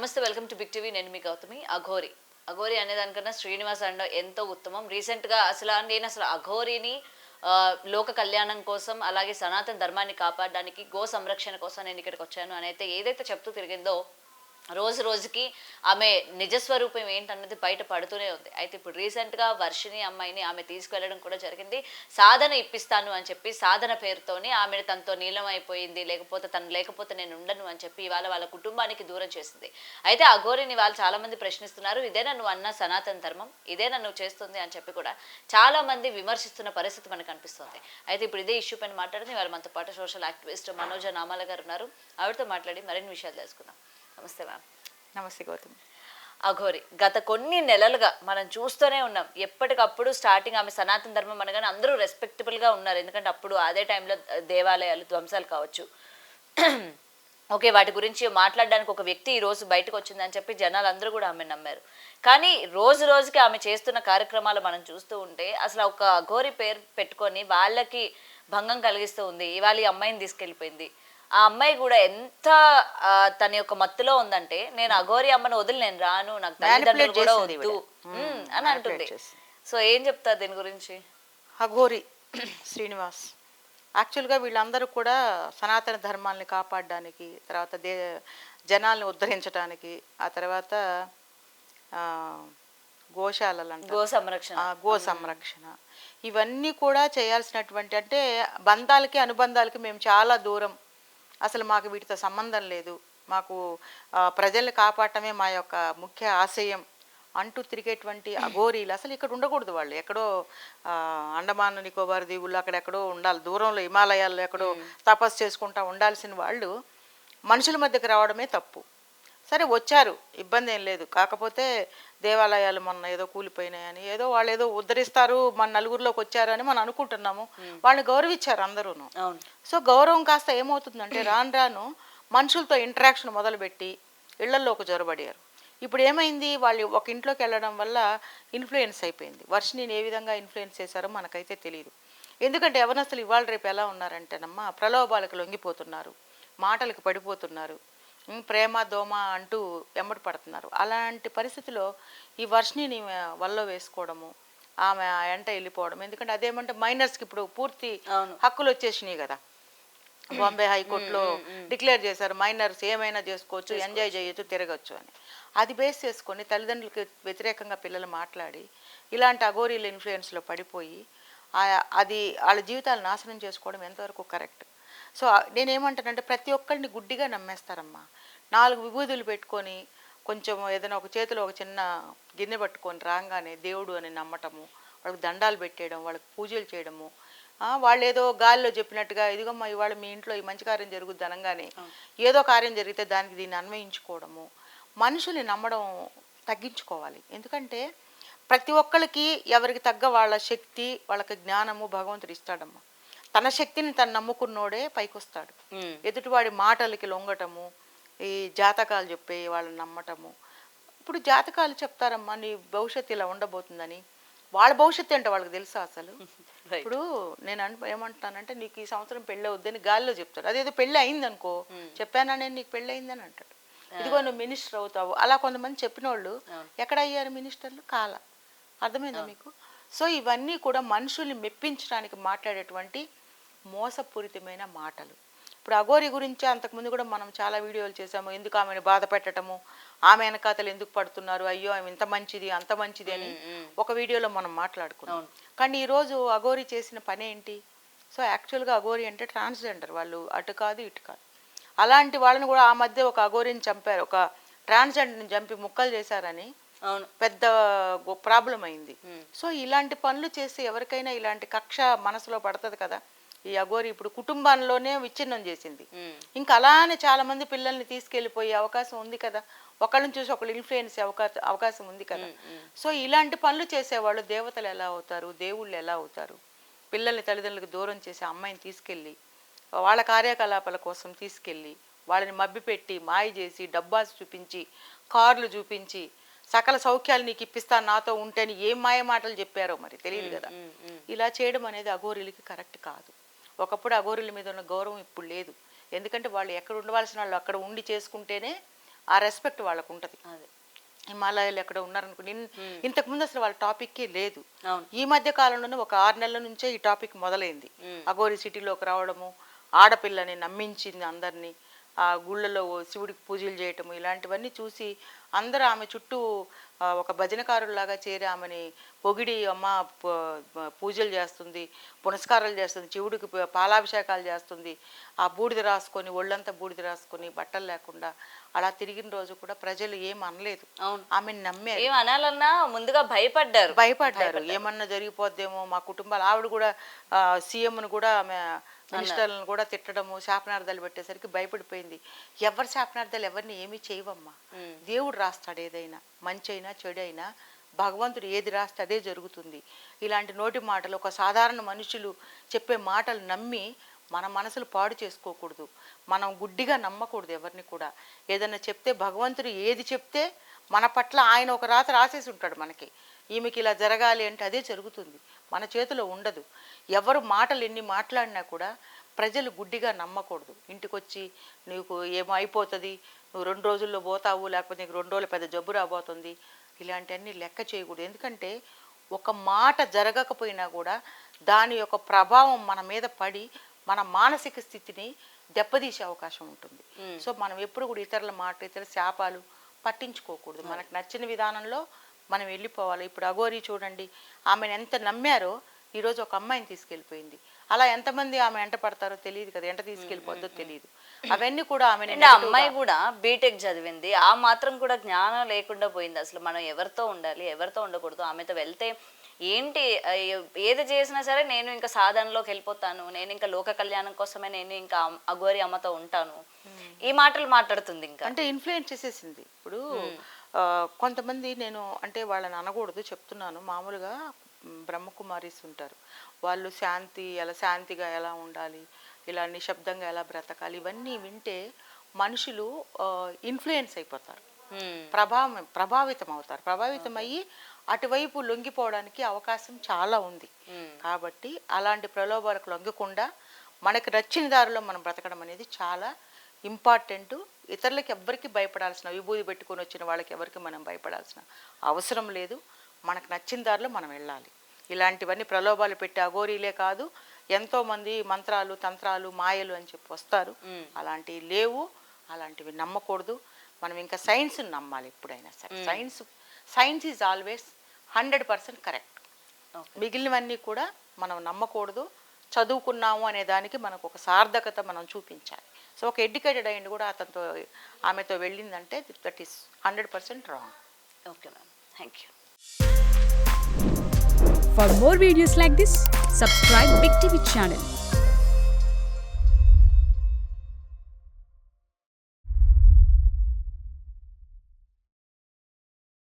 నమస్తే, welcome to big TV. నేను మీ గౌతమి. అఘోరి అఘోరి అనే దానికన్నా శ్రీనివాస్ అండ్ ఎంతో ఉత్తమం. రీసెంట్గా నేను అసలు అఘోరిని లోక కళ్యాణం కోసం, అలాగే సనాతన ధర్మాన్ని కాపాడడానికి, గో సంరక్షణ కోసం నేను ఇక్కడికి వచ్చాను అని అయితే ఏదైతే చెప్తూ తిరిగిందో రోజు రోజుకి ఆమె నిజస్వరూపం ఏంటన్నది బయట పడుతూనే ఉంది. అయితే ఇప్పుడు రీసెంట్గా వర్షిణి అమ్మాయిని ఆమె తీసుకెళ్లడం కూడా జరిగింది. సాధన ఇప్పిస్తాను అని చెప్పి సాధన పేరుతోని ఆమెను తనతో నీలం అయిపోయింది, లేకపోతే నేను ఉండను అని చెప్పి ఇవాళ వాళ్ళ కుటుంబానికి దూరం చేసింది. అయితే అఘోరిని వాళ్ళు చాలా మంది ప్రశ్నిస్తున్నారు. ఇదేనా నువ్వు అన్న సనాతన ధర్మం, ఇదేనా నువ్వు చేస్తుంది అని చెప్పి కూడా చాలా మంది విమర్శిస్తున్న పరిస్థితి మనకు కనిపిస్తుంది. అయితే ఇప్పుడు ఇదే ఇష్యూ పైన మాట్లాడింది వాళ్ళ మనతో పాటు సోషల్ యాక్టివిస్ట్ మనోజ నామాల గారు ఉన్నారు. ఆవిడతో మాట్లాడి మరిన్ని విషయాలు తెలుసుకుందాం. నమస్తే మ్యామ్. నమస్తే గౌతమి. అఘోరి గత కొన్ని నెలలుగా మనం చూస్తూనే ఉన్నాం. ఎప్పటికప్పుడు స్టార్టింగ్ ఆమె సనాతన ధర్మం అనగానే అందరూ రెస్పెక్టబుల్గా ఉన్నారు. ఎందుకంటే అప్పుడు అదే టైంలో దేవాలయాలు ధ్వంసాలు కావచ్చు, ఓకే, వాటి గురించి మాట్లాడడానికి ఒక వ్యక్తి ఈ రోజు బయటకు వచ్చిందని చెప్పి జనాలు అందరూ కూడా ఆమె నమ్మారు. కానీ రోజు రోజుకి ఆమె చేస్తున్న కార్యక్రమాలు మనం చూస్తూ ఉంటే అసలు ఒక అఘోరి పేరు పెట్టుకొని వాళ్ళకి భంగం కలిగిస్తూ ఉంది. ఇవాళ ఈ అమ్మాయిని తీసుకెళ్ళిపోయింది. ఆ అమ్మాయి కూడా ఎంత తన యొక్క మత్తులో ఉందంటే, నేను అఘోరి అమ్మను వదిలి నేను రాను, నాకు తల్లిదండ్రులు కూడా వద్దు అని అంటుంది. సో ఏం చెప్తారు దీని గురించి? అఘోరి శ్రీనివాస్ యాక్చువల్గా వీళ్ళందరూ కూడా సనాతన ధర్మాల్ని కాపాడడానికి, తర్వాత జనాల్ని ఉద్ధరించడానికి, ఆ తర్వాత గో సంరక్షణ ఇవన్నీ కూడా చేయాల్సినటువంటి, అంటే బంధాలకి అనుబంధాలకి మేము చాలా దూరం, అసలు మాకు వీటితో సంబంధం లేదు, మాకు ప్రజల్ని కాపాడటమే మా యొక్క ముఖ్య ఆశయం అంటూ తిరిగేటువంటి అఘోరీలు అసలు ఇక్కడ ఉండకూడదు. వాళ్ళు ఎక్కడో అండమాన్ నికోబార్ దీవుల్లో అక్కడెక్కడో ఉండాలి, దూరంలో హిమాలయాల్లో ఎక్కడో తపస్సు చేసుకుంటా ఉండాల్సిన వాళ్ళు మనుషుల మధ్యకి రావడమే తప్పు. సరే వచ్చారు, ఇబ్బంది ఏం లేదు. కాకపోతే దేవాలయాలు మొన్న ఏదో కూలిపోయినాయని, ఏదో వాళ్ళు ఏదో ఉద్ధరిస్తారు, మన నలుగురిలోకి వచ్చారు అని మనం అనుకుంటున్నాము. వాళ్ళని గౌరవించారు అందరూను. సో గౌరవం కాస్త ఏమవుతుందంటే రాను రాను మనుషులతో ఇంటరాక్షన్ మొదలుపెట్టి ఇళ్లల్లోకి జొరబడారు. ఇప్పుడు ఏమైంది, వాళ్ళు ఒక ఇంట్లోకి వెళ్ళడం వల్ల ఇన్ఫ్లుయెన్స్ అయిపోయింది. వర్షిణిని ఏ విధంగా ఇన్ఫ్లుయెన్స్ చేశారో మనకైతే తెలియదు. ఎందుకంటే ఎవరసలు ఇవాళ రేపు ఎలా ఉన్నారంటేనమ్మా, ప్రలోభాలకు లొంగిపోతున్నారు, మాటలకు పడిపోతున్నారు, ప్రేమ దోమ అంటూ ఎమ్మటి పడుతున్నారు. అలాంటి పరిస్థితిలో ఈ వర్షిణిని వల్ల వేసుకోవడము, ఆమె ఎంట వెళ్ళిపోవడం. ఎందుకంటే అదేమంటే మైనర్స్కి ఇప్పుడు పూర్తి హక్కులు వచ్చేసినాయి కదా. బాంబే హైకోర్టులో డిక్లేర్ చేశారు మైనర్స్ ఏమైనా చేసుకోవచ్చు, ఎంజాయ్ చేయొచ్చు, తిరగచ్చు అని. అది బేస్ చేసుకొని తల్లిదండ్రులకి వ్యతిరేకంగా పిల్లలు మాట్లాడి ఇలాంటి అఘోరీల ఇన్ఫ్లుయెన్స్లో పడిపోయి అది వాళ్ళ జీవితాలు నాశనం చేసుకోవడం ఎంతవరకు కరెక్ట్? సో నేనేమంటానంటే ప్రతి ఒక్కరిని గుడ్డిగా నమ్మేస్తారమ్మా. 4 విభూతులు పెట్టుకొని కొంచెం ఏదైనా ఒక చేతిలో ఒక చిన్న గిన్నె పట్టుకొని రాగానే దేవుడు అని నమ్మటము, వాళ్ళకి దండాలు పెట్టేయడం, వాళ్ళకి పూజలు చేయడము, వాళ్ళు ఏదో గాలిలో చెప్పినట్టుగా ఇదిగమ్మా ఇవాళ మీ ఇంట్లో ఈ మంచి కార్యం జరుగుద్ది అనగానే ఏదో కార్యం జరిగితే దానికి దీన్ని అన్వయించుకోవడము. మనుషుల్ని నమ్మడం తగ్గించుకోవాలి. ఎందుకంటే ప్రతి ఒక్కరికి ఎవరికి తగ్గ వాళ్ళ శక్తి, వాళ్ళకి జ్ఞానము భగవంతుడు ఇస్తాడమ్మా. తన శక్తిని తను నమ్ముకున్నోడే పైకొస్తాడు. ఎదుటివాడి మాటలకి లొంగటము, ఈ జాతకాలు చెప్పే వాళ్ళని నమ్మటము. ఇప్పుడు జాతకాలు చెప్తారమ్మా నీ భవిష్యత్తు ఇలా ఉండబోతుందని, వాళ్ళ భవిష్యత్తు అంటే వాళ్ళకి తెలుసా అసలు? ఇప్పుడు నేను ఏమంటున్నానంటే నీకు ఈ సంవత్సరం పెళ్ళి అవుద్దని గాలిలో చెప్తాడు. అదేదో పెళ్ళి అయిందనుకో, చెప్పానా నేను నీకు పెళ్ళి అయిందని అంటాడు. ఇదిగో నువ్వు మినిస్టర్ అవుతావు. అలా కొంతమంది చెప్పిన వాళ్ళు ఎక్కడ అయ్యారు మినిస్టర్లు? కాల. అర్థమైందా మీకు? సో ఇవన్నీ కూడా మనుషుల్ని మెప్పించడానికి మాట్లాడేటువంటి మోసపూరితమైన మాటలు. ఇప్పుడు అఘోరి గురించి అంతకుముందు కూడా మనం చాలా వీడియోలు చేసాము. ఎందుకు ఆమెను బాధ పెట్టడము, ఆమె వెనకాతలు ఎందుకు పడుతున్నారు, అయ్యో ఆమె ఇంత మంచిది అంత మంచిది అని ఒక వీడియోలో మనం మాట్లాడుకున్నాం. కానీ ఈరోజు అఘోరి చేసిన పని ఏంటి? సో యాక్చువల్గా అఘోరి అంటే ట్రాన్స్జెండర్, వాళ్ళు అటు కాదు ఇటు కాదు. అలాంటి వాళ్ళని కూడా ఆ మధ్య ఒక అఘోరిని చంపారు, ఒక ట్రాన్స్జెండర్ని చంపి ముక్కలు చేశారని పెద్ద ప్రాబ్లం అయింది. సో ఇలాంటి పనులు చేసి ఎవరికైనా ఇలాంటి కక్ష మనసులో పడుతుంది కదా. ఈ అఘోరి ఇప్పుడు కుటుంబంలోనే విచ్ఛిన్నం చేసింది. ఇంకా అలానే చాలా మంది పిల్లల్ని తీసుకెళ్ళిపోయే అవకాశం ఉంది కదా. ఒకళ్ళని చూసి ఒకళ్ళు ఇన్ఫ్లుయెన్స్ అవకాశం ఉంది కదా. సో ఇలాంటి పనులు చేసేవాళ్ళు దేవతలు ఎలా అవుతారు, దేవుళ్ళు ఎలా అవుతారు? పిల్లల్ని తల్లిదండ్రులకు దూరం చేసి అమ్మాయిని తీసుకెళ్ళి వాళ్ళ కార్యకలాపాల కోసం తీసుకెళ్ళి వాళ్ళని మభ్యపెట్టి మాయ చేసి డబ్బాస్ చూపించి కార్లు చూపించి సకల సౌఖ్యాలు నీకు ఇప్పిస్తాను నాతో ఉంటేని ఏం మాయ మాటలు చెప్పారో మరి తెలియదు కదా. ఇలా చేయడం అనేది అఘోరీలకి కరెక్ట్ కాదు. ఒకప్పుడు అఘోరీల మీద ఉన్న గౌరవం ఇప్పుడు లేదు. ఎందుకంటే వాళ్ళు ఎక్కడ ఉండవలసిన వాళ్ళు అక్కడ ఉండి చేసుకుంటేనే ఆ రెస్పెక్ట్ వాళ్ళకు ఉంటుంది. అదే హిమాలయాలు ఎక్కడ ఉన్నారనుకుని ఇంతకుముందు అసలు వాళ్ళ టాపిక్కే లేదు. అవును. ఈ మధ్య కాలంలోనే ఒక 6 నెలల నుంచే ఈ టాపిక్ మొదలైంది. అఘోరి సిటీలోకి రావడము, ఆడపిల్లని నమ్మించింది అందరినీ, ఆ గుళ్ళలో శివుడికి పూజలు చేయటము, ఇలాంటివన్నీ చూసి అందరూ ఆమె చుట్టూ ఒక భజనకారులాగా చేరి ఆమెని పొగిడి, అమ్మ పూజలు చేస్తుంది, పునస్కారాలు చేస్తుంది, శివుడికి పాలాభిషేకాలు చేస్తుంది, ఆ బూడిద రాసుకొని ఒళ్ళంతా బూడిద రాసుకొని బట్టలు లేకుండా అలా తిరిగిన రోజు కూడా ప్రజలు ఏం అనలేదు. ఆమెను నమ్మారు. ఏం అనాలన్నా ముందుగా భయపడ్డారు. ఏమన్నా జరిగిపోద్దేమో మా కుటుంబాలు. ఆవిడ కూడా సీఎంను కూడా ఆమె మినిస్టర్లను కూడా తిట్టడము, శాపనార్థాలు పెట్టేసరికి భయపడిపోయింది. ఎవరి శాపనార్థాలు ఎవరిని ఏమీ చేయవమ్మా. దేవుడు రాస్తాడు ఏదైనా, మంచి అయినా చెడు అయినా భగవంతుడు ఏది రాస్తే అదే జరుగుతుంది. ఇలాంటి నోటి మాటలు, ఒక సాధారణ మనుషులు చెప్పే మాటలు నమ్మి మన మనసులు పాడు చేసుకోకూడదు. మనం గుడ్డిగా నమ్మకూడదు ఎవరిని కూడా. ఏదైనా చెప్తే భగవంతుడు ఏది చెప్తే మన పట్ల ఆయన ఒక రాత రాసేసి ఉంటాడు మనకి. ఈమెకి ఇలా జరగాలి అంటే అదే జరుగుతుంది, మన చేతిలో ఉండదు. ఎవరు మాటలు ఎన్ని మాట్లాడినా కూడా ప్రజలు గుడ్డిగా నమ్మకూడదు. ఇంటికి వచ్చి నీకు ఏమో అయిపోతుంది, నువ్వు 2 రోజుల్లో పోతావు, లేకపోతే నీకు 2 రోజులు పెద్ద జబ్బు రాబోతుంది, ఇలాంటివన్నీ లెక్క చేయకూడదు. ఎందుకంటే ఒక మాట జరగకపోయినా కూడా దాని యొక్క ప్రభావం మన మీద పడి మన మానసిక స్థితిని దెబ్బతీసే అవకాశం ఉంటుంది. సో మనం ఎప్పుడు కూడా ఇతరుల మాట, ఇతర శాపాలు పట్టించుకోకూడదు. మనకు నచ్చిన విధానంలో మనం వెళ్ళిపోవాలి. ఇప్పుడు అఘోరి చూడండి, ఆమెను ఎంత నమ్మారో ఈరోజు ఒక అమ్మాయిని తీసుకెళ్ళిపోయింది. అలా ఎంతమంది ఆమె ఎంట పడతారో తెలియదు కదా, ఎంట తీసుకెళ్ళిపోద్దో తెలియదు. అవన్నీ కూడా ఆమె అమ్మాయి కూడా బీటెక్ చదివింది, ఆ మాత్రం కూడా జ్ఞానం లేకుండా పోయింది. అసలు మనం ఎవరితో ఉండాలి, ఎవరితో ఉండకూడదు, ఆమెతో వెళ్తే ఏంటి, ఏది చేసినా సరే నేను ఇంకా సాధనలోకి వెళ్ళిపోతాను, నేను ఇంకా లోక కళ్యాణం కోసమే నేను ఇంకా అఘోరి అమ్మతో ఉంటాను, ఈ మాటలు మాట్లాడుతుంది. ఇంకా అంటే ఇన్ఫ్లుయెన్స్ చేసేసింది. ఇప్పుడు కొంతమంది, నేను అంటే వాళ్ళని అనకూడదు చెప్తున్నాను, మామూలుగా బ్రహ్మకుమారీస్ ఉంటారు, వాళ్ళు శాంతిగా ఎలా ఉండాలి, ఇలా నిశ్శబ్దంగా ఎలా బ్రతకాలి, ఇవన్నీ వింటే మనుషులు ఇన్ఫ్లుయెన్స్ అయిపోతారు, ప్రభావితం అవుతారు. ప్రభావితం అయ్యి అటువైపు లొంగిపోవడానికి అవకాశం చాలా ఉంది. కాబట్టి అలాంటి ప్రలోభాలకు లొంగకుండా మనకు నచ్చిన దారిలో మనం బ్రతకడం అనేది చాలా ఇంపార్టెంట్. ఇతరులకి ఎవరికి భయపడాల్సిన, విభూతి పెట్టుకొని వచ్చిన వాళ్ళకి ఎవరికి మనం భయపడాల్సిన అవసరం లేదు. మనకు నచ్చిన దారిలో మనం వెళ్ళాలి. ఇలాంటివన్నీ ప్రలోభాలు పెట్టి అఘోరీలే కాదు, ఎంతోమంది మంత్రాలు, తంత్రాలు, మాయలు అని చెప్పి వస్తారు. అలాంటివి లేవు, అలాంటివి నమ్మకూడదు. మనం ఇంకా సైన్స్ని నమ్మాలి ఎప్పుడైనా సరే. Science is always 100% correct. మిగిలినవన్నీ కూడా మనం నమ్మకూడదు. చదువుకున్నాము అనే దానికి మనకు ఒక సార్థకత మనం చూపించాలి. సో ఒక ఎడ్యుకేటెడ్ అయ్యింది కూడా అతనితో ఆమెతో వెళ్ళిందంటే that is 100% wrong. Okay ma'am, thank you. For more videos like this, subscribe Big TV channel.